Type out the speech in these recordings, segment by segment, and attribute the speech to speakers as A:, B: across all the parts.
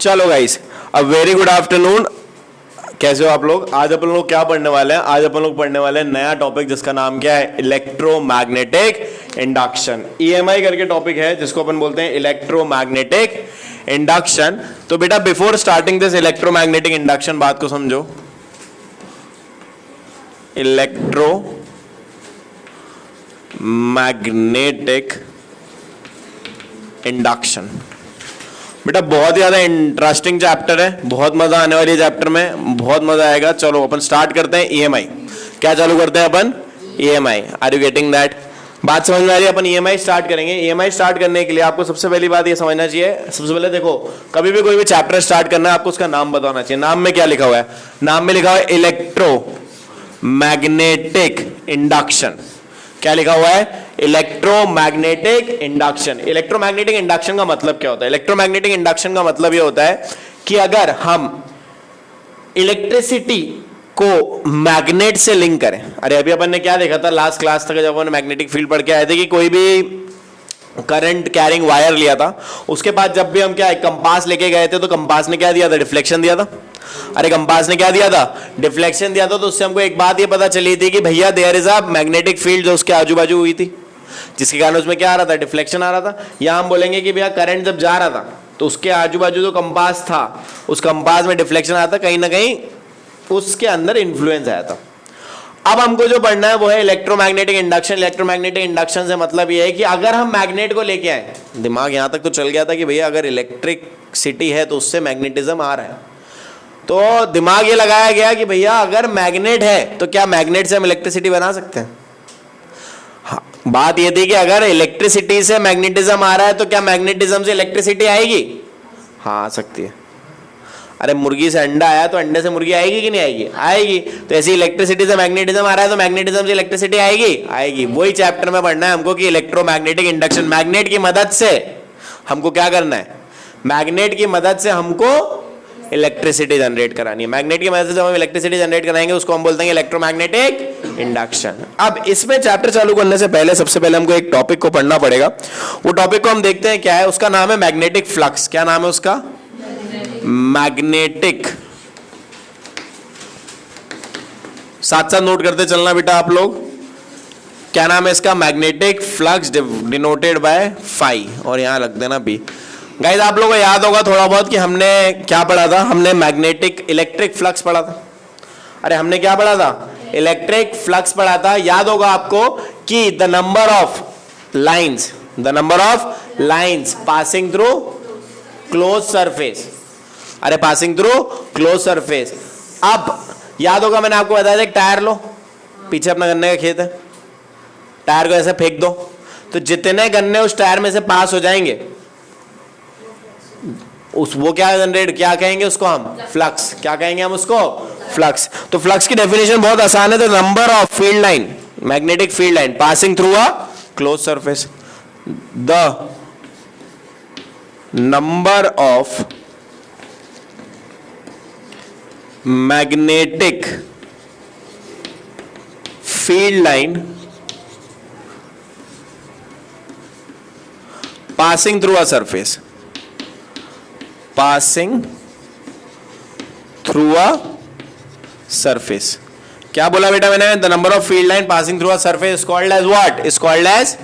A: चलो guys, a very good afternoon. कैसे हो आप लोग? आज अपन लोग क्या पढ़ने वाले हैं? आज अपन लोग पढ़ने वाले हैं नया टॉपिक जिसका नाम क्या है? Electromagnetic induction. ईएमआई करके टॉपिक है जिसको अपन बोलते हैं इलेक्ट्रोमैग्नेटिक इंडक्शन। तो बेटा before starting this electromagnetic induction बात को समझो। इलेक्ट्रोमैग्नेटिक इंडक्शन बेटा बहुत ज्यादा इंटरेस्टिंग चैप्टर है, बहुत मजा आने वाली है चैप्टर में, बहुत मजा आएगा। चलो अपन स्टार्ट करते हैं ईएमआई। क्या चालू करते हैं अपन? EMI. Are you getting that? बात समझ में आ रही है? अपन ईएमआई स्टार्ट करेंगे। ईएमआई स्टार्ट करने के लिए आपको सबसे पहली बात ये समझना चाहिए, सबसे पहले देखो, कभी भी कोई भी चैप्टर स्टार्ट करना है आपको उसका नाम बताना चाहिए। नाम में क्या लिखा हुआ है? नाम में लिखा हुआ है इलेक्ट्रोमैग्नेटिक इंडक्शन। क्या लिखा हुआ है? Electromagnetic induction. इलेक्ट्रोमैग्नेटिक इंडक्शन का मतलब क्या होता है? इलेक्ट्रोमैग्नेटिक इंडक्शन का मतलब ये होता है कि अगर हम इलेक्ट्रिसिटी को मैग्नेट से लिंक करें। अरे अभी अपन ने क्या देखा था लास्ट क्लास तक जब अपन मैग्नेटिक फील्ड पढ़ के आए थे कि कोई भी करंट कैरिंग वायर लिया था, उसके बाद जब भी हम क्या कंपास लेके गए थे तो कंपास ने क्या दिया था? डिफ्लेक्शन दिया था। अरे कंपास ने क्या दिया था? डिफ्लेक्शन दिया था। तो उससे हमको एक बात ये पता चली थी कि भैया there is a magnetic field जो उसके आजू बाजू हुई थी, जिसके कारण उसमें क्या आ रहा था? डिफ्लेक्शन आ रहा था। या हम बोलेंगे कि भैया करंट जब जा रहा था तो उसके आजू बाजू जो कंपास था उस कंपास में डिफ्लेक्शन आया था, कहीं ना कहीं उसके अंदर इंफ्लुएंस आया था। अब हमको जो पढ़ना है वो है इलेक्ट्रोमैग्नेटिक इंडक्शन। इलेक्ट्रोमैग्नेटिक इंडक्शन से मतलब ये है कि अगर हम मैग्नेट को लेके आए, दिमाग यहां तक तो चल गया था कि भैया अगर इलेक्ट्रिसिटी है तो उससे मैग्नेटिज्म आ रहा है, तो दिमाग ये लगाया गया कि भैया अगर मैग्नेट है तो क्या मैग्नेट से हम इलेक्ट्रिसिटी बना सकते हैं? हाँ, बात ये थी कि अगर इलेक्ट्रिसिटी से मैग्नेटिज्म आ रहा है तो क्या मैग्नेटिज्म से इलेक्ट्रिसिटी आएगी? हाँ आ सकती है। अरे मुर्गी से अंडा आया तो अंडे से मुर्गी आएगी कि नहीं आएगी? आएगी। तो ऐसी इलेक्ट्रिसिटी से मैग्नेटिज्म आ रहा है तो मैग्नेटिज्म से इलेक्ट्रिसिटी आएगी? आएगी। वही चैप्टर में पढ़ना है हमको कि इलेक्ट्रोमैग्नेटिक इंडक्शन। मैग्नेट की मदद से हमको क्या करना है? मैग्नेट की मदद से हमको इलेक्ट्रिसिटी जनरेट करानी है। मैग्नेट की मदद से जब हम इलेक्ट्रिसिटी जनरेट कराएंगे उसको हम बोलते हैं इलेक्ट्रोमैग्नेटिक इंडक्शन। अब इसमें चैप्टर चालू करने से पहले सबसे पहले हमको एक टॉपिक को पढ़ना पड़ेगा। वो टॉपिक को हम देखते हैं क्या है। उसका नाम है मैग्नेटिक फ्लक्स। क्या नाम है उसका? मैग्नेटिक। साथ साथ नोट करते चलना बेटा आप लोग। क्या नाम है इसका? Magnetic flux denoted by phi, और यहां रख देना बी। गाइस आप लोगों को याद होगा थोड़ा बहुत कि हमने क्या पढ़ा था? हमने मैग्नेटिक इलेक्ट्रिक फ्लक्स पढ़ा था। अरे हमने क्या पढ़ा था? इलेक्ट्रिक फ्लक्स पढ़ा था। याद होगा आपको कि the number of lines passing through close surface. अरे पासिंग थ्रू क्लोज सरफेस। अब याद होगा मैंने आपको बताया था एक टायर लो, पीछे अपना गन्ने का खेत है, टायर को ऐसे फेंक दो तो जितने गन्ने उस टायर में से पास हो जाएंगे वो क्या जनरेट, क्या कहेंगे उसको हम? फ्लक्स। क्या कहेंगे हम उसको? फ्लक्स। तो फ्लक्स की डेफिनेशन बहुत आसान है। तो number of field line, magnetic field line passing through a close surface, the number of magnetic field line passing through a surface, passing through a surface. क्या बोला बेटा मैंने? The number of field line passing through a surface is called as what? Is called as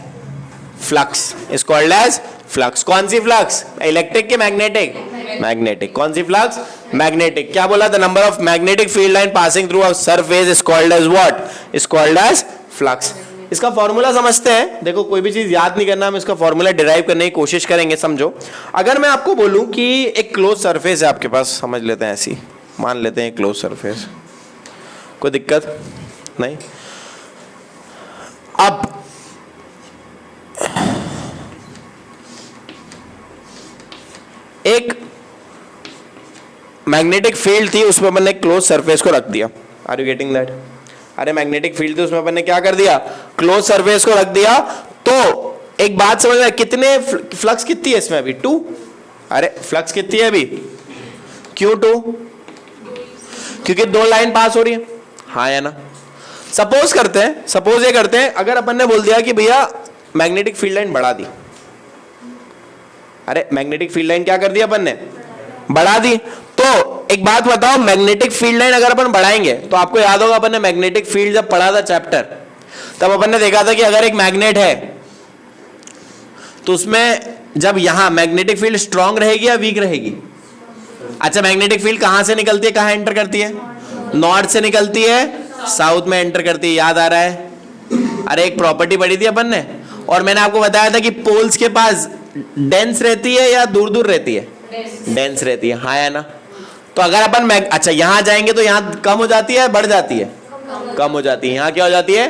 A: flux. Is called as flux. कौन सी flux? Electric के magnetic? Magnetic. कौन सी flux? Magnetic. क्या बोला? The number of magnetic field line passing through a surface is called as what? Is called as flux. इसका formula समझते हैं। देखो कोई भी चीज याद नहीं करना, हम इसका फॉर्मूला डिराइव करने की कोशिश करेंगे। समझो, अगर मैं आपको बोलूं कि एक क्लोज सरफेस है आपके पास, समझ लेते हैं ऐसी, मान लेते हैं क्लोज सरफेस, कोई दिक्कत नहीं। अब एक मैग्नेटिक फील्ड थी, उसमें मैंने क्लोज सरफेस को रख दिया। Are you getting that? अरे मैग्नेटिक फील्ड थी, उसमें मैंने क्या कर दिया? क्लोज सरफेस को रख दिया। तो एक बात समझ में, कितने फ्लक्स कितनी है इसमें अभी? 2। अरे फ्लक्स कितनी है अभी? क्यों 2? क्योंकि 2 लाइन पास हो रही है। हाँ या ना? सपोज ये करते हैं, अगर अपन ने बोल दिया कि भैया मैग्नेटिक फील्ड लाइन बढ़ा दी। अरे मैग्नेटिक फील्ड लाइन क्या कर दिया अपन ने? बढ़ा दी। तो एक बात बताओ, मैग्नेटिक फील्ड लाइन अगर अपन बढ़ाएंगे तो आपको याद होगा अपन ने मैग्नेटिक फील्ड जब पढ़ा था चैप्टर, तब अपन ने देखा था कि अगर एक मैग्नेट है तो उसमें जब यहां मैग्नेटिक फील्ड स्ट्रांग रहेगी या वीक रहेगी? अच्छा, मैग्नेटिक फील्ड कहां से निकलती है, कहां एंटर करती है? नॉर्थ से निकलती है, साउथ में एंटर करती है। याद आ रहा है? अरे एक प्रॉपर्टी पढ़ी थी अपन ने, और मैंने आपको बताया था कि पोल्स के पास डेंस रहती है या दूर दूर रहती है? डेंस रहती है, हाँ या ना? तो अगर अपन अच्छा यहां जाएंगे तो यहां कम हो जाती है, बढ़ जाती है? कम हो जाती है। यहां क्या हो जाती है?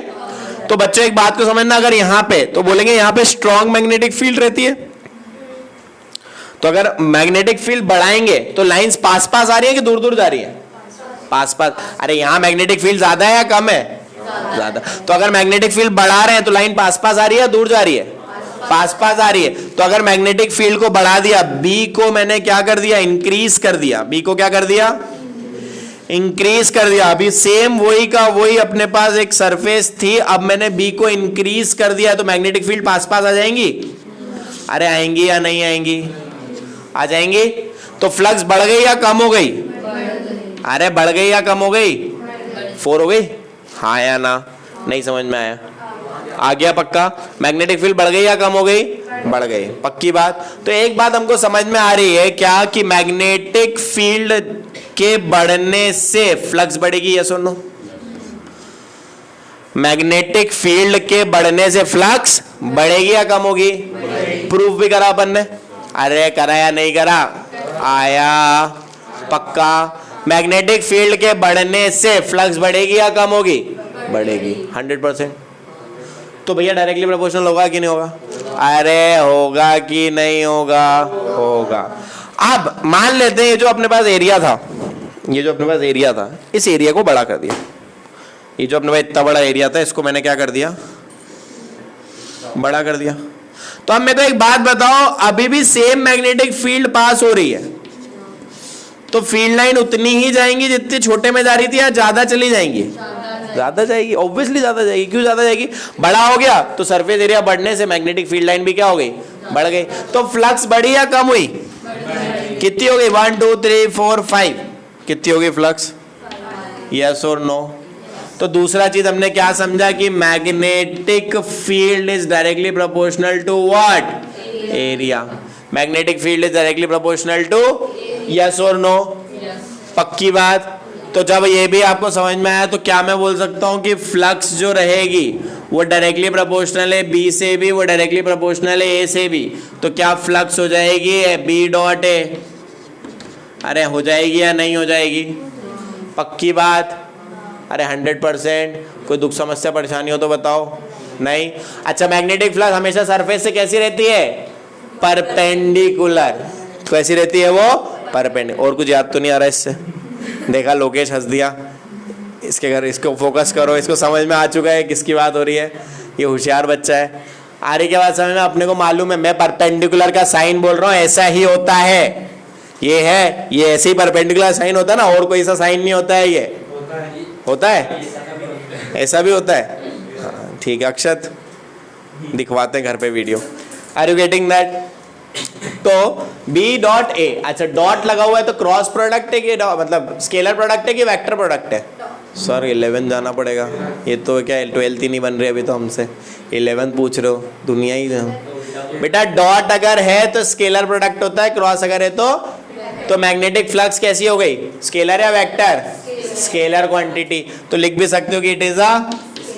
A: तो बच्चों एक बात को समझना, अगर यहां पे तो बोलेंगे यहां पे स्ट्रॉन्ग मैग्नेटिक फील्ड रहती है। तो अगर मैग्नेटिक फील्ड बढ़ाएंगे तो लाइंस पास पास आ रही है कि दूर दूर जा रही है? पास पास। अरे यहां मैग्नेटिक फील्ड ज्यादा है या कम है? ज्यादा। तो अगर मैग्नेटिक फील्ड बढ़ा रहे हैं तो लाइन पास पास आ रही है या दूर जा रही है? पास पास आ रही है। तो अगर मैग्नेटिक फील्ड को बढ़ा दिया, बी को मैंने क्या कर दिया? इंक्रीज कर दिया। बी को क्या कर दिया? इंक्रीज कर दिया। अभी सेम वही का वही अपने पास एक सरफेस थी, अब मैंने बी को इंक्रीज कर दिया, तो मैग्नेटिक फील्ड पास पास आ जाएंगी? अरे आएंगी या नहीं आएंगी? आ जाएंगी। तो फ्लक्स बढ़ गई या कम हो गई? अरे बढ़ गई या कम हो गई? 4 हो गई, हाँ या ना? नहीं समझ में आया? आ गया पक्का? मैग्नेटिक फील्ड बढ़ गई या कम हो गई? बढ़ गई, पक्की बात। तो एक बात हमको समझ में आ रही है क्या, कि मैग्नेटिक फील्ड के बढ़ने से फ्लक्स बढ़ेगी, यस और नो? मैग्नेटिक फील्ड के बढ़ने से फ्लक्स बढ़ेगी या कम होगी? प्रूफ भी करा अपन ने। अरे करा या नहीं करा? आया पक्का। मैग्नेटिक फील्ड के बढ़ने से फ्लक्स बढ़ेगी या कम होगी? बढ़ेगी 100%। तो भैया डायरेक्टली प्रोपोर्शनल होगा कि नहीं होगा? अरे होगा कि नहीं होगा? होगा। अब मान लेते हैं ये जो अपने पास एरिया था, ये जो अपने पास एरिया था, इस एरिया को बड़ा कर दिया। ये जो अपने पास इतना बड़ा एरिया था, इसको मैंने क्या कर दिया? बड़ा कर दिया। तो अब मैं तो एक बात बताओ, अभी भी सेम मैग्नेटिक फील्ड पास हो रही है, तो फील्ड लाइन उतनी ही जाएंगी जितनी छोटे में जा रही थी, या ज्यादा चली जाएंगी? ज्यादा जाएगी, ऑब्वियसली ज्यादा जाएगी। क्यों ज्यादा जाएगी? बड़ा हो गया तो सरफेस एरिया बढ़ने से मैग्नेटिक फील्ड लाइन भी क्या हो गई? बढ़ गई। तो फ्लक्स बढ़ी या कम हुई? कितनी हो गई? 1 2 3 4 5। कितनी हो गई फ्लक्स? यस और नो? तो दूसरा चीज हमने क्या समझा, कि magnetic field is directly proportional to what? Area. Magnetic field is directly proportional to, yes और नो? पक्की बात। तो जब ये भी आपको समझ में आया, तो क्या मैं बोल सकता हूं कि फ्लक्स जो रहेगी वो डायरेक्टली प्रोपोर्शनल है बी से भी, वो डायरेक्टली प्रोपोर्शनल है ए से भी। तो क्या फ्लक्स हो जाएगी बी डॉट ए? अरे हो जाएगी या नहीं हो जाएगी? पक्की बात। अरे 100%। कोई दुख समस्या परेशानी हो तो बताओ। नहीं? अच्छा, मैग्नेटिक फ्लक्स हमेशा सरफेस से कैसी रहती है? परपेंडिकुलर। कैसी रहती है वो? परपेंडिकुलर। और कुछ याद तो नहीं आ रहा इससे? देखा, लोकेश हंस दिया। इसके घर, इसको फोकस करो, इसको समझ में आ चुका है किसकी बात हो रही है। ये होशियार बच्चा है। आ रही क्या बात समझ में? अपने को मालूम है, मैं परपेंडिकुलर का साइन बोल रहा हूँ, ऐसा ही होता है। ये है, ये ऐसे ही परपेंडिकुलर साइन होता है ना, और कोई सा साइन नहीं होता है। ये होता है, ऐसा भी होता है। हाँ ठीक है अक्षत, दिखवाते हैं घर पे video. Are you getting that? तो B डॉट ए, अच्छा डॉट लगा हुआ है तो क्रॉस प्रोडक्ट है कि मतलब स्केलर प्रोडक्ट है कि वेक्टर प्रोडक्ट है? सर 11 जाना पड़ेगा। ये तो क्या 12th ही नहीं बन रही अभी तो हमसे, 11th पूछ रहे हो? दुनिया ही बेटा। डॉट अगर है तो स्केलर प्रोडक्ट होता है, क्रॉस अगर है तो मैग्नेटिक फ्लक्स कैसी हो गई? स्केलर या वेक्टर? Scalar quantity. तो लिख भी सकते हो कि it is a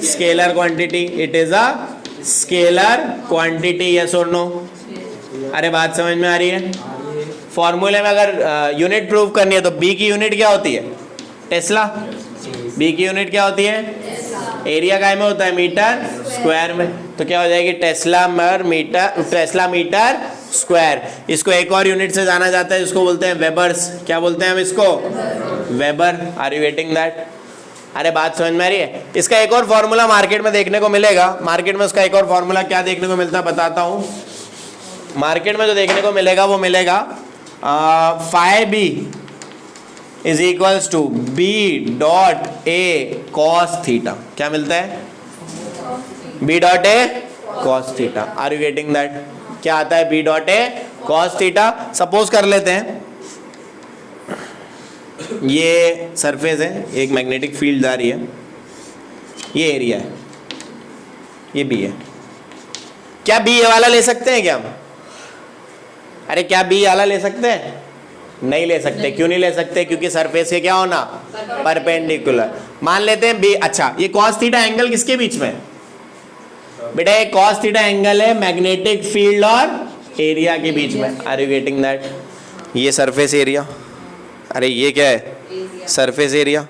A: scalar quantity. It is a scalar quantity, yes और नो? अरे बात समझ में आ रही है? फॉर्मूले में अगर यूनिट प्रूव करनी है तो बी की यूनिट क्या होती है? टेस्ला। बी की यूनिट क्या होती है? एरिया काय में होता है? मीटर स्क्वायर में। तो क्या हो जाएगी? Tesla meter square. इसको एक और यूनिट से जाना जाता है जिसको बोलते हैं वेबर्स। क्या बोलते हैं हम इसको? Weber. Are you getting that? अरे बात समझ में आ रही है? इसका एक और फॉर्मूला मार्केट में देखने को मिलेगा। मार्केट में उसका एक और फॉर्मूला क्या देखने को मिलता है बताता हूँ। मार्केट में जो देखने को मिलेगा वो मिलेगा phi B is equals to B dot A cos theta. क्या मिलता है? B dot A cos theta. Are you getting that? क्या आता है? B dot A cos theta. Suppose कर लेते हैं ये सरफेस है, एक मैग्नेटिक फील्ड जा रही है, ये एरिया है, ये बी है। क्या बी ये वाला ले सकते हैं क्या हम? अरे क्या बी वाला ले सकते हैं? नहीं ले सकते। क्यों नहीं ले सकते? क्योंकि सरफेस के क्या होना, परपेंडिकुलर। मान लेते हैं बी, अच्छा ये कॉस थीटा एंगल किसके बीच में? बेटा ये कॉस थीटा एंगल है मैग्नेटिक फील्ड और एरिया के बीच में। Are you getting that? ये सरफेस एरिया, अरे ये क्या है, सरफेस एरिया।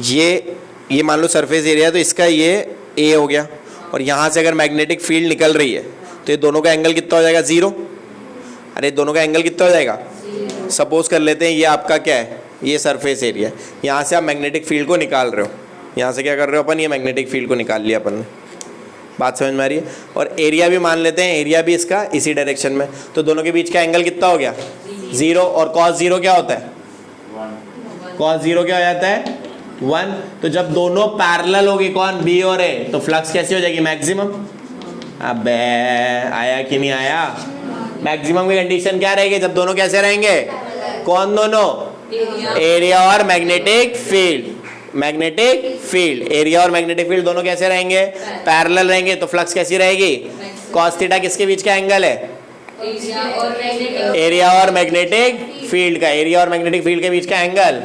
A: ये मान लो सरफेस एरिया, तो इसका ये ए हो गया, और यहाँ से अगर मैग्नेटिक फील्ड निकल रही है तो ये दोनों का एंगल कितना हो जाएगा? 0। अरे दोनों का एंगल कितना हो जाएगा? सपोज कर लेते हैं ये आपका क्या है, ये सरफेस एरिया है, यहाँ से आप मैग्नेटिक फील्ड को निकाल रहे हो, यहाँ से क्या कर रहे हो अपन, ये मैग्नेटिक फील्ड को निकाल लिया अपन ने। बात समझ में आ रही है? और एरिया भी मान लेते हैं, एरिया भी इसका इसी डायरेक्शन में, तो दोनों के बीच का एंगल कितना हो गया? 0। और cos 0 क्या होता है? cos 0 क्या हो जाता है? 1। तो जब दोनों पैरेलल होगी, कौन, बी और ए, तो फ्लक्स कैसी हो जाएगी? मैक्सिमम। अबे आया कि नहीं आया? मैक्सिमम की कंडीशन क्या रहेगी जब दोनों कैसे रहेंगे? कौन दोनों? एरिया और magnetic field. Magnetic field, area और मैग्नेटिक फील्ड दोनों कैसे रहेंगे? पैरेलल रहेंगे, तो फ्लक्स कैसी रहेगी? cos थीटा किसके बीच का एंगल है? एरिया और मैग्नेटिक फील्ड का। एरिया और मैग्नेटिक फील्ड के बीच का angle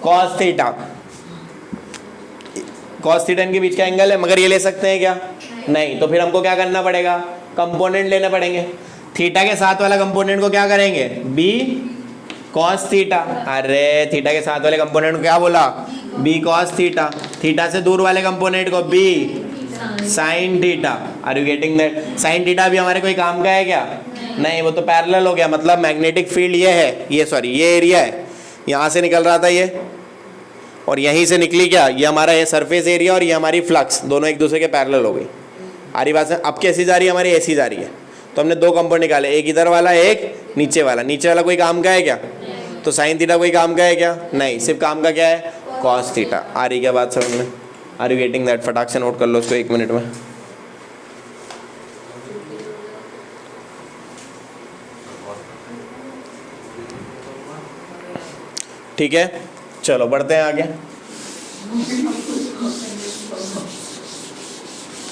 A: cos theta. cos theta इनके बीच का एंगल है। मगर ये ले सकते हैं क्या? नहीं। तो फिर हमको क्या करना पड़ेगा? कंपोनेंट लेने पड़ेंगे। थीटा के साथ वाला कंपोनेंट को क्या करेंगे? B cos theta. अरे थीटा के साथ वाले कंपोनेंट को क्या बोला? B cos theta. थीटा से दूर वाले कंपोनेंट को B sine theta. Are you getting that? Sine theta भी हमारे कोई काम का है क्या? नहीं, वो तो पैरेलल हो गया। मतलब मैग्नेटिक फील्ड ये है, ये सॉरी ये एरिया है, यहाँ से निकल रहा था ये, और यहीं से निकली क्या, ये हमारा ये सरफेस एरिया और ये हमारी फ्लक्स, दोनों एक दूसरे के पैरेलल हो गई। आरी बात से? अब कैसी जा रही है हमारी? ऐसी जा रही है। तो हमने दो कंपोनेंट निकाले, एक इधर वाला, एक नीचे वाला। नीचे वाला कोई काम का है क्या? तो साइन थीटा कोई काम का है क्या? नहीं, सिर्फ काम का क्या है? Cos theta. आ रही क्या बात समझ में? Are you getting that? फटाक से नोट कर लो उसको 1 मिनट में। ठीक है, चलो बढ़ते हैं आगे।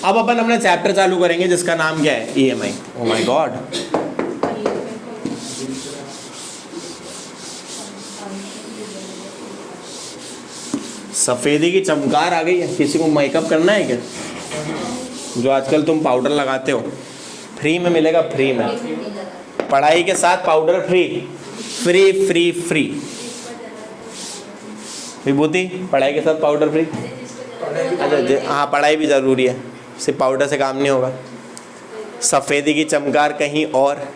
A: अब अपन अपना चैप्टर चालू करेंगे जिसका नाम क्या है? EMI। ओह माय गॉड, सफेदी की चमकार आ गई है। किसी को मेकअप करना है क्या? जो आजकल तुम पाउडर लगाते हो, फ्री में मिलेगा, फ्री में। पढ़ाई के साथ powder free, free free free. Vibhuti, पढ़ाई के साथ पाउडर फ्री। अच्छा हाँ, पढ़ाई भी ज़रूरी है, सिर्फ पाउडर से काम नहीं होगा। सफ़ेदी की चमकार कहीं और,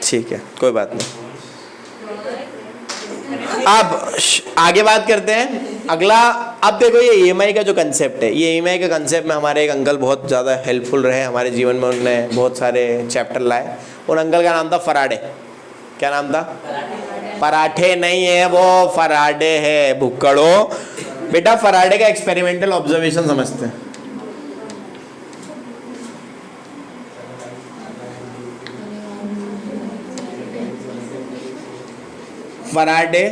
A: ठीक है कोई बात नहीं। अब आगे बात करते हैं अगला। अब देखो ये EMI का जो कंसेप्ट है, ये EMI का कंसेप्ट में हमारे एक अंकल बहुत ज़्यादा हेल्पफुल रहे हमारे जीवन में। उन्होंने बहुत सारे चैप्टर लाए। उन अंकल का नाम था फराडे। क्या नाम था? पराठे नहीं है वो, फराडे है, भुक्कड़ो। बेटा फराडे का एक्सपेरिमेंटल ऑब्जर्वेशन समझते हैं। Faraday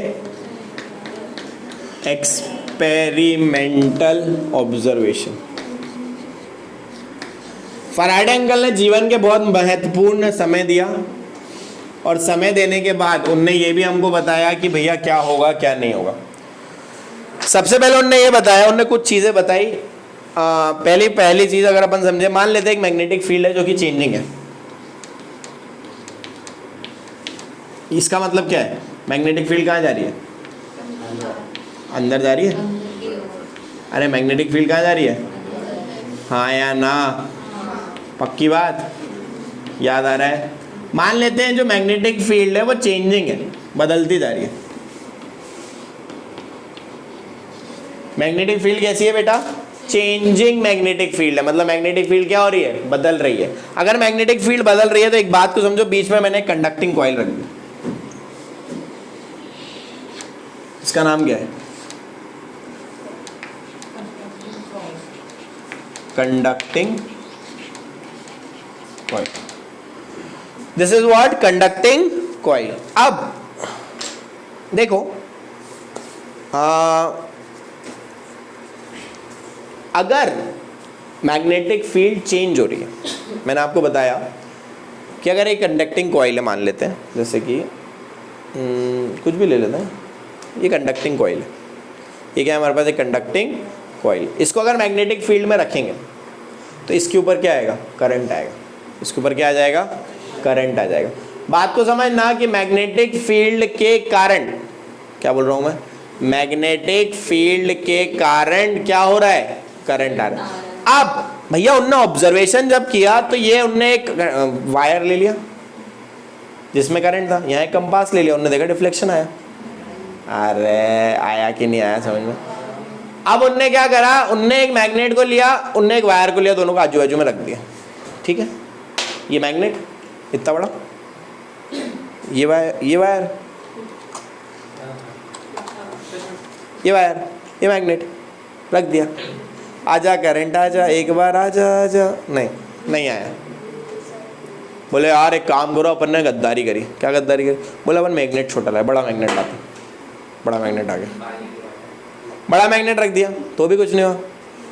A: experimental observation. Faraday uncle ने जीवन के बहुत महत्वपूर्ण समय दिया, और समय देने के बाद उनने ये भी हमको बताया कि भैया क्या होगा क्या नहीं होगा। सबसे पहले उनने ये बताया, उनने कुछ चीज़ें बताई। पहली चीज़ अगर अपन समझे, मान लेते हैं एक मैग्नेटिक फील्ड है जो कि चेंजिंग है। इसका मतलब क्या है? मैग्नेटिक फील्ड कहाँ जा रही है? अंदर जा रही है। अरे मैग्नेटिक फील्ड कहाँ जा रही है? हाँ या ना? पक्की बात, याद आ रहा है? मान लेते हैं जो मैग्नेटिक फील्ड है वो चेंजिंग है, बदलती जा रही है। मैग्नेटिक फील्ड कैसी है बेटा? चेंजिंग मैग्नेटिक फील्ड है। मतलब मैग्नेटिक फील्ड क्या हो रही है? बदल रही है। अगर मैग्नेटिक फील्ड बदल रही है तो एक बात को समझो, बीच में मैंने कंडक्टिंग कॉइल रख दी। इसका नाम क्या है? Conducting coil. This is what? Conducting coil. अब देखो अगर मैग्नेटिक फील्ड चेंज हो रही है, मैंने आपको बताया कि अगर एक कंडक्टिंग कॉइल है, मान लेते हैं जैसे कि कुछ भी ले लेते हैं, ये कंडक्टिंग कॉइल है, ये क्या है हमारे पास एक कंडक्टिंग कॉइल। इसको अगर मैग्नेटिक फील्ड में रखेंगे तो इसके ऊपर क्या आएगा, करंट आएगा। इसके ऊपर क्या आ जाएगा, करंट आ जाएगा। बात को समझना कि मैग्नेटिक फील्ड के कारण, क्या बोल रहा हूँ मैं, मैग्नेटिक फील्ड के कारण क्या हो रहा है, करंट आ रहा है। अब भैया उनने ऑब्जर्वेशन जब किया तो ये उनने एक वायर ले लिया जिसमें करंट था, यहाँ एक कंपास ले लिया, उनने देखा डिफ्लेक्शन आया। अरे आया कि नहीं आया समझ में। अब उनने क्या करा, उनने एक मैग्नेट को लिया, उनने एक वायर को लिया, दोनों को आजू बाजू में रख दिया। ठीक है, ये मैग्नेट इतना बड़ा, ये वायर, ये वायर, ये वायर, ये मैग्नेट रख दिया। आजा करंट आजा, एक बार आजा आजा, नहीं नहीं आया। बोले यार एक काम करो, अपन ने गद्दारी करी। क्या गद्दारी करी, बोले अपन मैग्नेट छोटा लाए, बड़ा मैग्नेट लाते। बड़ा मैग्नेट आ गया, बड़ा मैग्नेट रख दिया तो भी कुछ नहीं हुआ।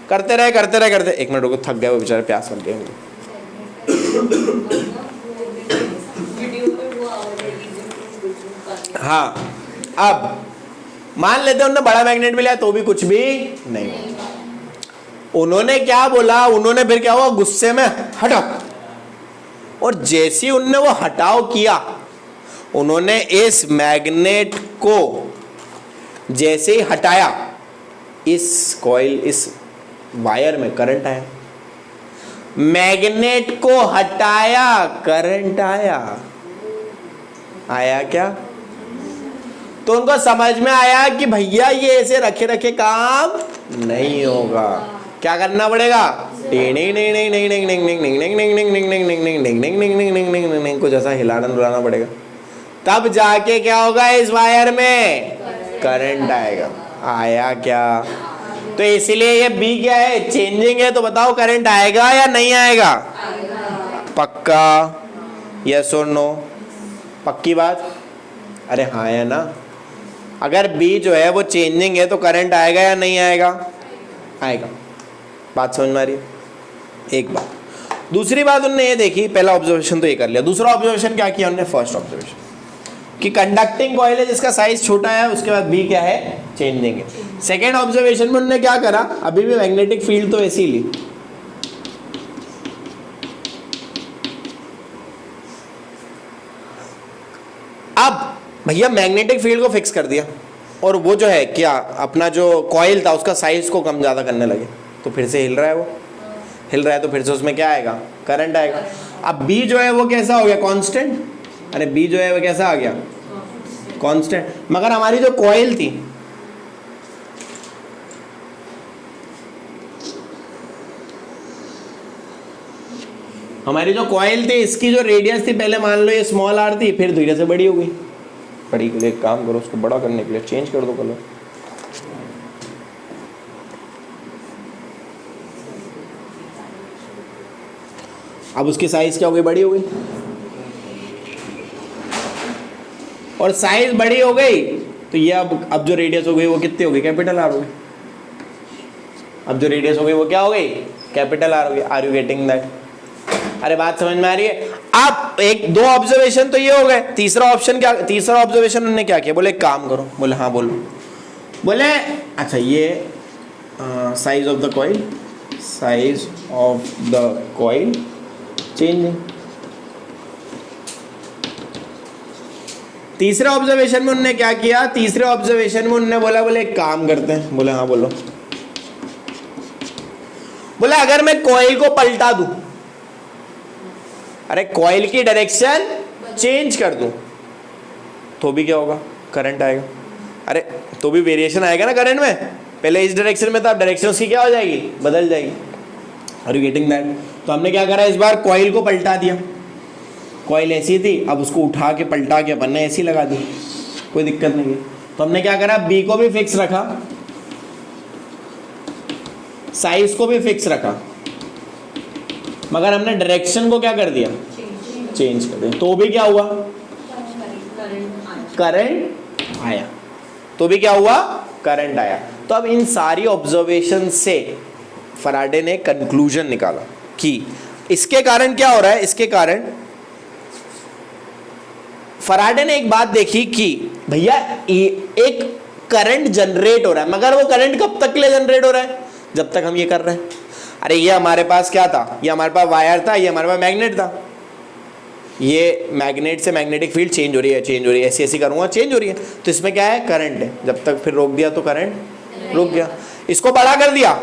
A: करते रहे करते रहे करते, एक मिनट को थक गए वो बेचारे, प्यास लग गई उनको। हाँ, अब मान लेते हैं उन्होंने बड़ा मैग्नेट भी लिया तो भी कुछ भी नहीं हुआ। उन्होंने क्या बोला, उन्होंने फिर क्या हुआ, गुस्से में हटाओ, और जैसे ही उनने वो हटाओ किया, उन्होंने इस मैग्नेट को जैसे ही हटाया, इस कॉइल, इस वायर में करंट आया। मैग्नेट को हटाया, करंट आया। आया क्या, तो उनको समझ में आया कि भैया ये ऐसे रखे रखे काम नहीं होगा, क्या करना पड़ेगा, कुछ ऐसा हिलाना डुलाना पड़ेगा, तब जाके क्या होगा, इस वायर में करंट आएगा। आया क्या, तो इसलिए ये बी क्या है, चेंजिंग है, तो बताओ करंट आएगा या नहीं आएगा, पक्का, यस और नो, पक्की बात। अरे हाँ है ना, अगर बी जो है वो चेंजिंग है तो करंट आएगा या नहीं आएगा, आएगा। बात समझ में आ रही है, एक बात। दूसरी बात उनने ये देखी, पहला ऑब्जर्वेशन तो ये कर लिया, दूसरा ऑब्जर्वेशन क्या किया उन्होंने, फर्स्ट ऑब्जर्वेशन कि कंडक्टिंग कॉइल है जिसका साइज छोटा है, उसके बाद बी क्या है, चेंजिंग है। सेकेंड ऑब्जर्वेशन में उन्होंने क्या करा, अभी भी मैग्नेटिक फील्ड तो ऐसी ली, अब भैया मैग्नेटिक फील्ड को फिक्स कर दिया, और वो जो है क्या, अपना जो कॉइल था उसका साइज को कम ज़्यादा करने लगे, तो फिर से हिल रहा है, वो हिल रहा है तो फिर से उसमें क्या आएगा, करंट आएगा। अब बी जो है वो कैसा हो गया, कांस्टेंट। अरे बी जो है वो कैसा आ गया, कांस्टेंट। मगर हमारी जो कॉइल थी, हमारी जो कॉइल थी, इसकी जो रेडियस थी, पहले मान लो ये स्मॉल आर थी, फिर धीरे से बड़ी हो गई। बड़ी के लिए एक काम करो, उसको बड़ा करने के लिए चेंज कर दो कलर। अब उसकी साइज क्या हो गई, बड़ी हो गई, और साइज बड़ी हो गई तो ये अब जो रेडियस हो गई वो कितनी हो गई, कैपिटल आर हो गई। अब जो रेडियस हो गई वो क्या हो गई, कैपिटल आर हो गई। Are you getting that? अरे बात समझ में आ रही है? अब एक दो ऑब्जर्वेशन तो ये हो गए, तीसरा ऑप्शन क्या, तीसरा ऑब्जर्वेशन उन्होंने क्या किया, बोले एक काम करो, बोले हाँ बोलो, बोले अच्छा ये size of the coil, size of the coil changing. तीसरे ऑब्जर्वेशन में उन्होंने क्या किया, तीसरे ऑब्जर्वेशन में उन्होंने बोला, बोले एक काम करते हैं, बोले हाँ बोलो, बोले अगर मैं कॉइल को पलटा दूं, अरे कॉइल की डायरेक्शन चेंज कर दूं, तो भी क्या होगा, करंट आएगा। अरे तो भी वेरिएशन आएगा ना करंट में, पहले इस डायरेक्शन में था, अब डायरेक्शन उसकी क्या हो जाएगी, बदल जाएगी। Are you getting that? तो हमने क्या करा, इस बार कॉइल को पलटा दिया, कॉइल ऐसी थी, अब उसको उठा के पलटा के अपन ने ऐसी लगा दी, कोई दिक्कत नहीं है। तो हमने क्या करा, बी को भी फिक्स रखा, साइज को भी फिक्स रखा, मगर हमने डायरेक्शन को क्या कर दिया, चेंज कर दिया, तो भी क्या हुआ, करंट आया, तो भी क्या हुआ, करंट आया। तो अब इन सारी ऑब्जर्वेशन से फराडे ने कंक्लूजन निकाला कि इसके कारण क्या हो रहा है, इसके कारण फराडे ने एक बात देखी कि भैया एक करंट जनरेट हो रहा है, मगर वो करंट कब तक के लिए जनरेट हो रहा है, जब तक हम ये कर रहे हैं। अरे ये हमारे पास क्या था, ये हमारे पास वायर था, ये हमारे पास मैग्नेट था, ये मैग्नेट से मैग्नेटिक फील्ड चेंज हो रही है, चेंज हो रही है, ऐसी ऐसी करूँगा चेंज हो रही है, तो इसमें क्या है, करंट है। जब तक फिर रोक दिया तो करंट रुक गया, इसको बड़ा कर दिया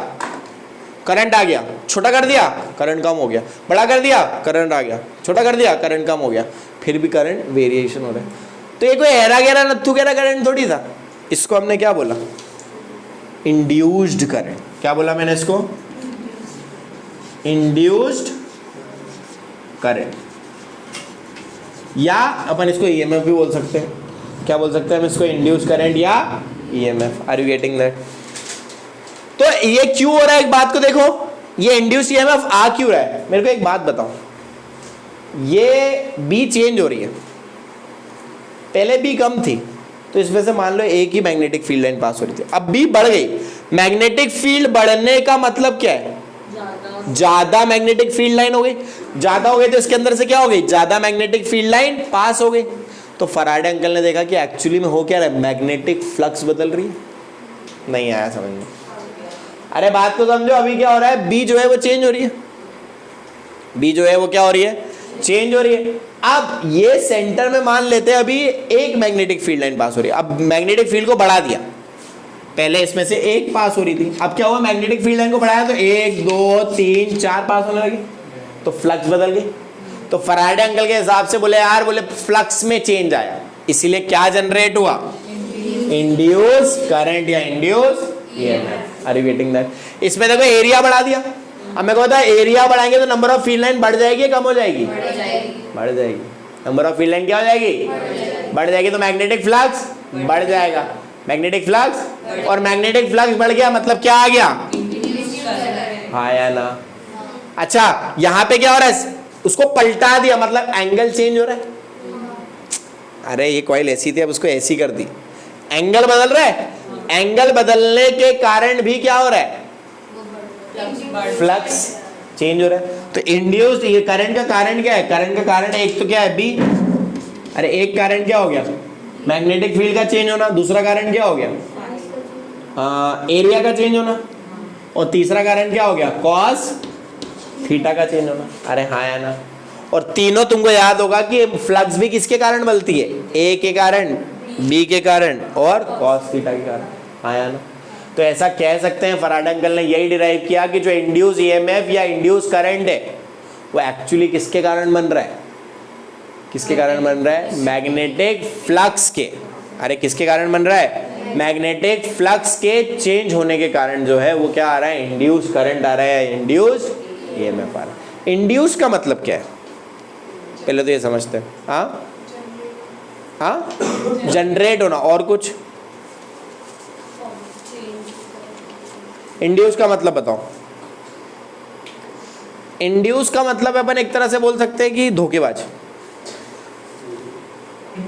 A: करंट आ गया, छोटा कर दिया करंट कम हो गया, बड़ा कर दिया करंट आ गया, छोटा कर दिया करंट कम हो गया, फिर भी करंट वेरिएशन हो रहा है। तो ये कोई हेरा गेरा नत्थु गेरा करंट थोड़ी था, इसको हमने क्या बोला, इंड्यूस्ड करंट। क्या बोला मैंने इसको, इंड्यूस्ड करंट, या अपन इसको ईएमएफ भी बोल सकते हैं। क्या बोल सकते हैं हम इसको, इंड्यूस्ड करंट या EMF. Are you getting that? तो ये क्यों हो रहा है, एक बात को देखो, ये इंड्यूस्ड ईएमएफ आ क्यों रहा है। मेरे को एक बात बताओ, ये बी चेंज हो रही है, पहले बी कम थी, तो इस वजह से मान लो एक ही मैग्नेटिक फील्ड लाइन पास हो रही थी, अब बी बढ़ गई। मैग्नेटिक फील्ड बढ़ने का मतलब क्या है, ज्यादा मैग्नेटिक फील्ड लाइन हो गई, ज्यादा हो गई तो इसके अंदर से क्या हो गई, ज्यादा मैग्नेटिक फील्ड लाइन पास हो गई। तो फराडे अंकल ने देखा कि एक्चुअली में हो क्या रहा है, मैग्नेटिक फ्लक्स बदल रही है। नहीं आया समझ में? अरे बात को समझो, अभी क्या हो रहा है, बी जो है वो चेंज हो रही है, बी जो है वो क्या हो रही है, चेंज हो रही है। अब ये सेंटर में मान लेते हैं अभी एक मैग्नेटिक फील्ड लाइन पास हो रही है, अब मैग्नेटिक फील्ड को बढ़ा दिया, पहले इसमें से एक पास हो रही थी, अब क्या हुआ, मैग्नेटिक फील्ड लाइन को बढ़ाया तो 1 2 3 4 पास होने लगी, तो फ्लक्स बदल गई। तो फराडे अंकल के हिसाब से बोले यार, बोले फ्लक्स में चेंज आया, इसीलिए क्या जनरेट हुआ, इंड्यूस करंट या induce EMF. Are you getting that? इसमें देखो एरिया बढ़ा दिया, अब मेरे को पता है एरिया बढ़ाएंगे तो नंबर ऑफ फील्ड लाइन बढ़ जाएगी, कम हो जाएगी, बढ़ जाएगी। नंबर ऑफ फील्ड लाइन क्या हो जाएगी, बढ़ जाएगी, तो मैग्नेटिक फ्लक्स बढ़ जाएगा, मैग्नेटिक फ्लक्स, और मैग्नेटिक फ्लक्स बढ़ गया मतलब क्या आ गया, हाँ या ना। अच्छा यहां पे क्या हो रहा है, उसको पलटा दिया मतलब एंगल चेंज हो रहा है। अरे ये कॉइल ऐसी थी, अब उसको ऐसी कर दी, एंगल बदल रहा है, एंगल बदलने के कारण भी क्या हो रहा है, फ्लक्स चेंज हो रहा है। तो इंड्यूस्ड, ये करंट का कारण क्या है, करंट का कारण एक तो क्या है, बी। अरे एक कारण क्या हो गया, मैग्नेटिक फील्ड का चेंज होना, दूसरा कारण क्या हो गया, एरिया का चेंज होना, और तीसरा कारण क्या हो गया, कॉस थीटा का चेंज होना। अरे हाँ या ना? और तीनों तुमको याद होगा कि फ्लक्स भी किसके कारण बनती है, ए के कारण, बी के कारण और कॉस थीटा के कारण। हाँ या ना? तो ऐसा कह सकते हैं फराडे अंकल ने यही डिराइव किया कि जो इंड्यूस ईएमएफ या इंड्यूस करंट है वो एक्चुअली किसके कारण बन रहा है, किसके कारण बन रहा है, मैग्नेटिक फ्लक्स के। अरे किसके कारण बन रहा है, मैग्नेटिक फ्लक्स के चेंज होने के कारण जो है वो क्या आ रहा है, इंड्यूस करंट आ रहा है, इंड्यूस ईएमएफ आ रहा है। इंड्यूस का मतलब क्या है, पहले तो ये समझते हैं। हाँ हाँ, जनरेट होना, और कुछ, इंड्यूस का मतलब बताओ। इंड्यूस का मतलब अपन एक तरह से बोल सकते हैं कि धोखेबाज,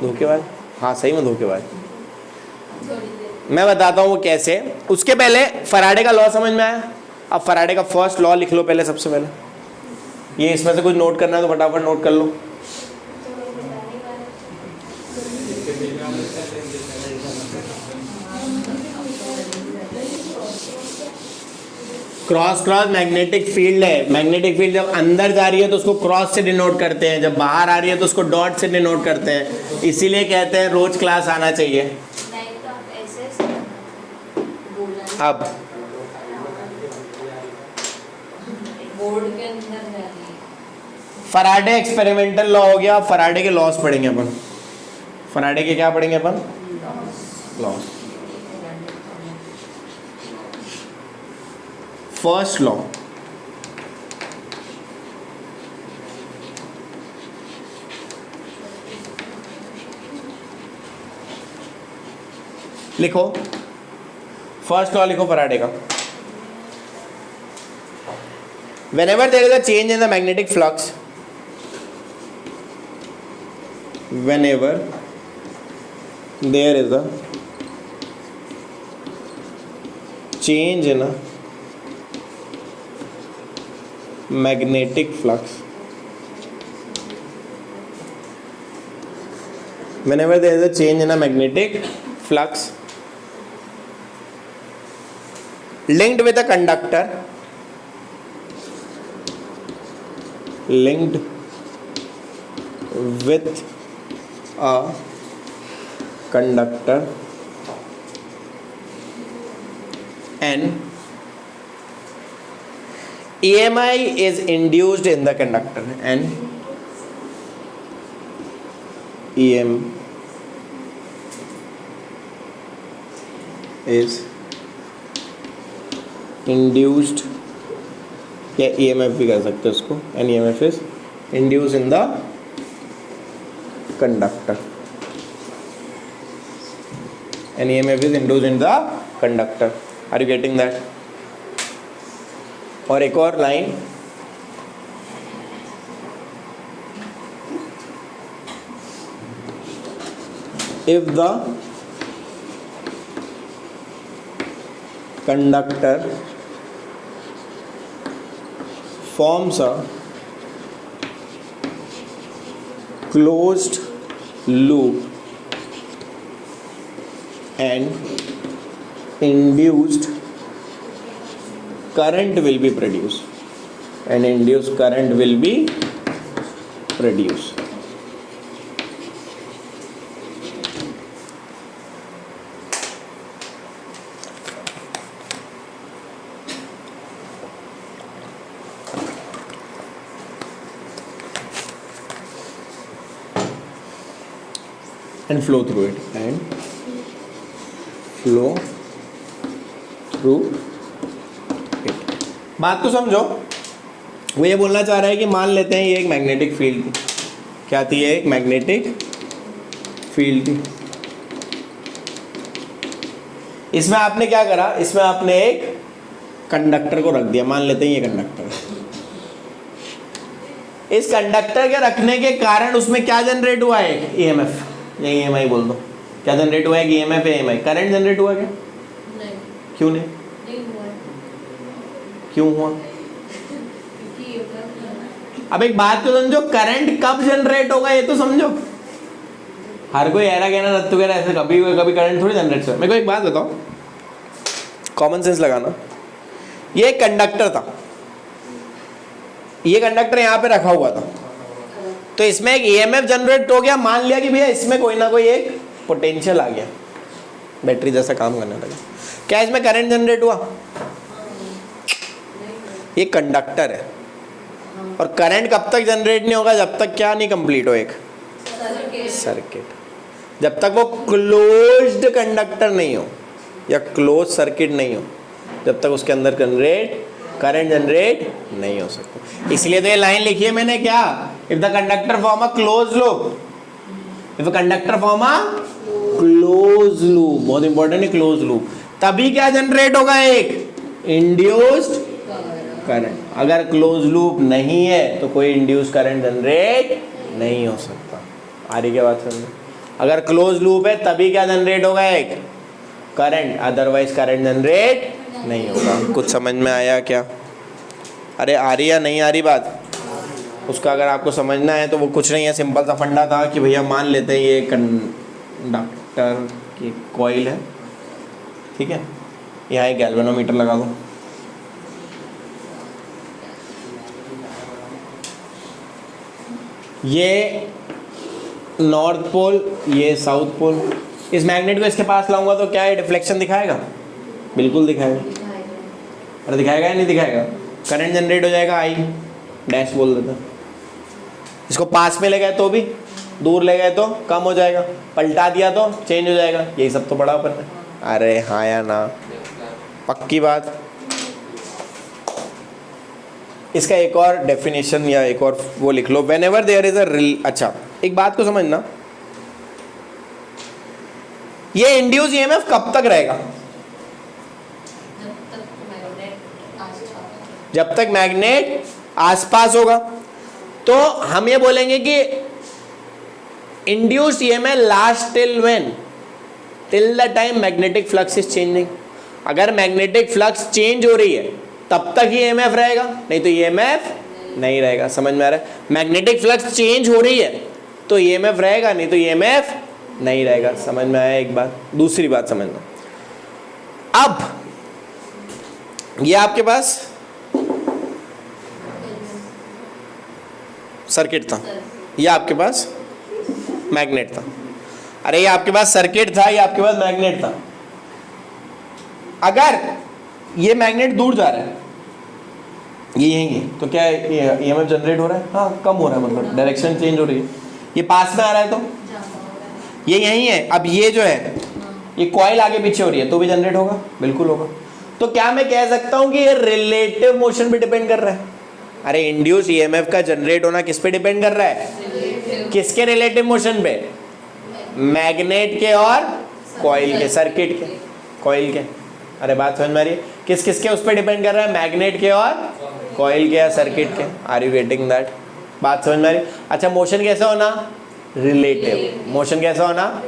A: धोखेबाज, हाँ सही में धोखेबाज। मैं बताता हूँ वो कैसे। उसके पहले फराडे का लॉ समझ में आया। अब फराडे का फर्स्ट लॉ लिख लो पहले, सबसे पहले। ये इसमें से कुछ नोट करना है तो फटाफट नोट कर लो। क्रॉस क्रॉस मैग्नेटिक फील्ड है। मैग्नेटिक फील्ड जब अंदर जा रही है तो उसको क्रॉस से डिनोट करते हैं, जब बाहर आ रही है तो उसको डॉट से डिनोट करते हैं। इसीलिए कहते हैं रोज क्लास आना चाहिए। अब बोर्ड के अंदर फराडे एक्सपेरिमेंटल लॉ हो गया। फराडे के लॉस पढ़ेंगे अपन। फराडे के क्या पढ़ेंगे अपन, लॉस। फर्स्ट लॉ, लिखो। फर्स्ट लॉ लिखो फराडे का। Whenever there is a change in the magnetic flux, whenever there is a change in a magnetic flux. Whenever there is a change in a magnetic flux linked with a conductor, linked with a conductor, and EMI is induced in the conductor, and EM is induced, या EMF भी कर सकते हैं उसको, and EMF is induced in the conductor, and EMF is induced in the conductor. Are you getting that? और एक और line, if the conductor forms a closed loop and induced current will be produced, and induced current will be produced. And flow through it, and flow through it. बात तो समझो, वो ये बोलना चाह रहा है कि मान लेते हैं ये एक मैग्नेटिक फील्ड थी, क्या थी, ये एक मैग्नेटिक फील्ड थी। इसमें आपने क्या करा, इसमें आपने एक कंडक्टर को रख दिया, मान लेते हैं ये कंडक्टर। इस कंडक्टर के रखने के कारण उसमें क्या जनरेट हुआ है, ईएमएफ या ईएमआई बोल दो, क्या जनरेट हुआ है कि ईएमएफ या ईएमआई, करंट जनरेट हुआ क्या?
B: नहीं।
A: क्यों नहीं? क्यों हुआ? अब एक बात तो समझो, करंट कब जनरेट होगा ये तो समझो। हर कोई ऐरा कहना रत्तू कह रहा ऐसे कभी कभी करंट थोड़ी जनरेट होगा। मेरे को एक बात बताओ, कॉमन सेंस लगाना, ये एक कंडक्टर था, ये कंडक्टर यहाँ पे रखा हुआ था, तो इसमें एक ईएमएफ जनरेट हो गया, मान लिया कि भैया इसमें कोई ना कोई एक पोटेंशियल आ गया, बैटरी जैसा काम करने लगा, क्या इसमें करंट जनरेट हुआ? ये कंडक्टर है, और करंट कब तक जनरेट नहीं होगा, जब तक क्या नहीं कंप्लीट हो, एक सर्किट, जब तक वो क्लोज्ड कंडक्टर नहीं हो या क्लोज सर्किट नहीं हो, जब तक उसके अंदर करंट जनरेट नहीं हो सकता। इसलिए तो ये लाइन लिखी है मैंने, क्या, if the conductor form a close loop, if conductor form a close loop, बहुत इंपॉर्टेंट है क्लोज लूप, तभी क्या जनरेट होगा, एक इंड्यूस्ड करंट। अगर क्लोज लूप नहीं है तो कोई इंड्यूस्ड करंट जनरेट नहीं हो सकता। आ रही क्या बात समझ? अगर क्लोज लूप है तभी क्या जनरेट होगा, एक करंट, अदरवाइज करंट जनरेट नहीं होगा। कुछ समझ में आया क्या? अरे आ रही या नहीं आ रही बात? उसका अगर आपको समझना है तो वो कुछ नहीं है, सिंपल सा फंडा था कि भैया मान लेते हैं ये कंडक्टर की कॉइल है, ठीक है, यहाँ एक गैल्वेनोमीटर लगा दो, ये नॉर्थ पोल, ये साउथ पोल, इस मैग्नेट को इसके पास लाऊंगा तो क्या ये डिफ्लेक्शन दिखाएगा? बिल्कुल दिखाएगा। अरे दिखाएगा या नहीं दिखाएगा? करंट जनरेट हो जाएगा, आई डैश बोल देता। इसको पास में ले गए तो भी, दूर ले गए तो कम हो जाएगा, पलटा दिया तो चेंज हो जाएगा। यही सब तो पढ़ा अपन ने। अरे हाँ या ना, पक्की बात। इसका एक और डेफिनेशन या एक और वो लिख लो, whenever there is a, अच्छा एक बात को समझना, ये इंड्यूस ईएमएफ कब तक रहेगा? जब तक मैग्नेट आसपास होगा। तो हम ये बोलेंगे कि induce EMF last till when, till the time magnetic flux is changing. अगर मैग्नेटिक फ्लक्स चेंज हो रही है तब तक ही EMF रहेगा, नहीं तो EMF नहीं रहेगा। समझ में आ रहा है? मैग्नेटिक फ्लक्स चेंज हो रही है तो EMF रहेगा, नहीं तो EMF नहीं रहेगा। समझ में आया एक बात? दूसरी बात समझना, अब ये आपके पास सर्किट था, ये आपके पास मैग्नेट था। अरे ये आपके पास सर्किट था, ये आपके पास मैग्नेट था। अगर ये मैग्नेट दूर जा रहा है, ये यहीं है, तो क्या EMF जनरेट हो रहा है? हाँ, कम हो रहा है, मतलब डायरेक्शन चेंज हो रही है। ये पास में आ रहा है तो ये यहीं है। अब ये जो है ये कॉइल आगे पीछे हो रही है तो भी जनरेट होगा, बिल्कुल होगा। तो क्या मैं कह सकता हूं कि ये रिलेटिव मोशन पे डिपेंड कर रहा है? अरे इंड्यूस EMF का जनरेट होना किस पे डिपेंड कर रहा है? किसके रिलेटिव मोशन पे? मैग्नेट के और कॉइल के, सर्किट के, कॉइल के। अरे बात समझ में आ रही है? किस किस के उस पर डिपेंड कर रहा है? मैग्नेट के और कॉइल के या सर्किट के। Are you getting that? बात समझ में आ रही? अच्छा, मोशन कैसा होना? रिलेटिव। मोशन कैसा होना?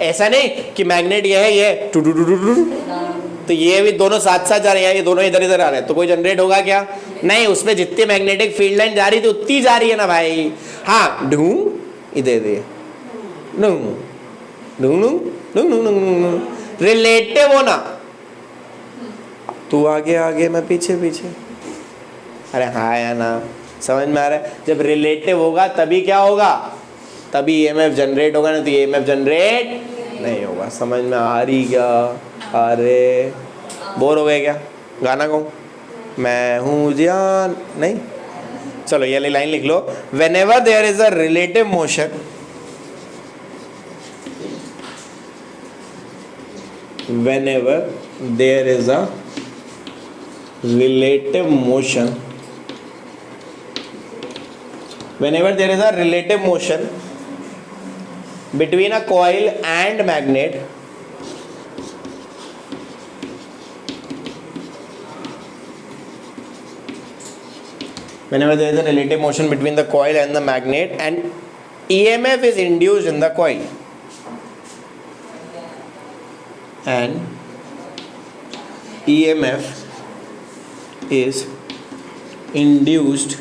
A: ऐसा नहीं कि मैग्नेट ये है, ये टू टू टू टू टू, तो ये भी दोनों साथ साथ जा रहे हैं, ये दोनों इधर इधर आ रहे हैं, तो कोई जनरेट होगा क्या? नहीं, उसमें जितनी मैग्नेटिक फील्ड लाइन जा रही थी उतनी जा रही है ना भाई। हाँ, ढूं इधर दे, रिलेटिव होना, तू आगे आगे मैं पीछे पीछे। अरे हाँ या ना? समझ में आ रहा है? जब रिलेटिव होगा तभी क्या होगा? तभी EMF जनरेट होगा, ना तो EMF जनरेट नहीं होगा। समझ में आ रही क्या? अरे बोर हो गए क्या? गाना गाऊं? मैं हूँ जान नहीं? चलो ये लाइन लिख लो। Whenever there is a relative motion, whenever there is a relative motion, whenever there is a relative motion between a coil and magnet, whenever there is a relative motion between the coil and the magnet and EMF is induced in the coil, and EMF is induced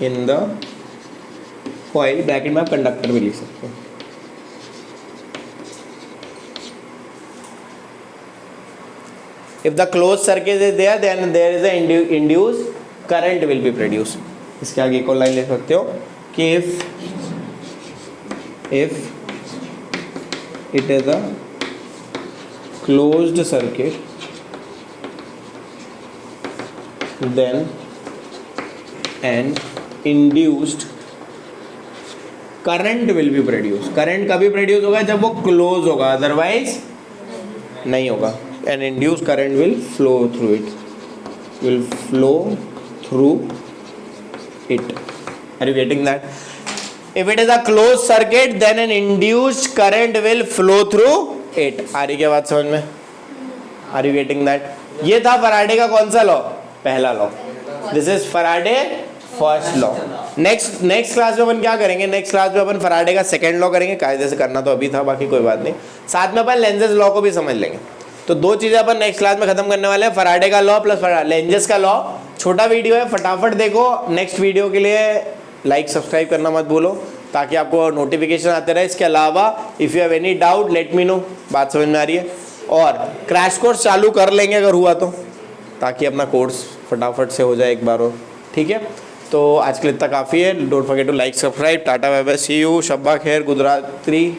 A: in the coil, bracket में आप conductor भी लिख सकते हो। If the closed circuit is there, then there is a induced current will be produced. इसके आगे एक और लाइन लिख सकते हो कि if it is a closed circuit, then an induced current will be produce. Current कभी प्रोड्यूस होगा? जब वो क्लोज होगा, अदरवाइज नहीं होगा। An induce current will flow through it, will flow through it. Are you getting that? If it is a close circuit then an induced current will flow through it. आ रही क्या बात समझ में? Are you getting that? ये था Faraday का कौन सा लॉ? पहला law. This is Faraday first law. Next class में अपन क्या करेंगे? नेक्स्ट क्लास में अपन फराडे का सेकंड लॉ करेंगे। कायदे से करना तो अभी था, बाकी कोई बात नहीं। साथ में अपन लेंजेस लॉ को भी समझ लेंगे। तो दो चीज़ें अपन नेक्स्ट क्लास में खत्म करने वाले हैं, फराडे का लॉ प्लस लेंजेस का लॉ। छोटा वीडियो है, फटाफट देखो। नेक्स्ट वीडियो के लिए लाइक सब्सक्राइब करना मत भूलो ताकि आपको नोटिफिकेशन आते रहे। इसके अलावा if you have any doubt let me know. बात समझ में आ रही है? और क्रैश कोर्स चालू कर लेंगे अगर हुआ तो, ताकि अपना कोर्स फटाफट से हो जाए एक बार और। ठीक है, तो आज के लिए इतना काफ़ी है। Don't forget to like subscribe. Tata bye bye, see you, शब्बा खैर, गुजराती।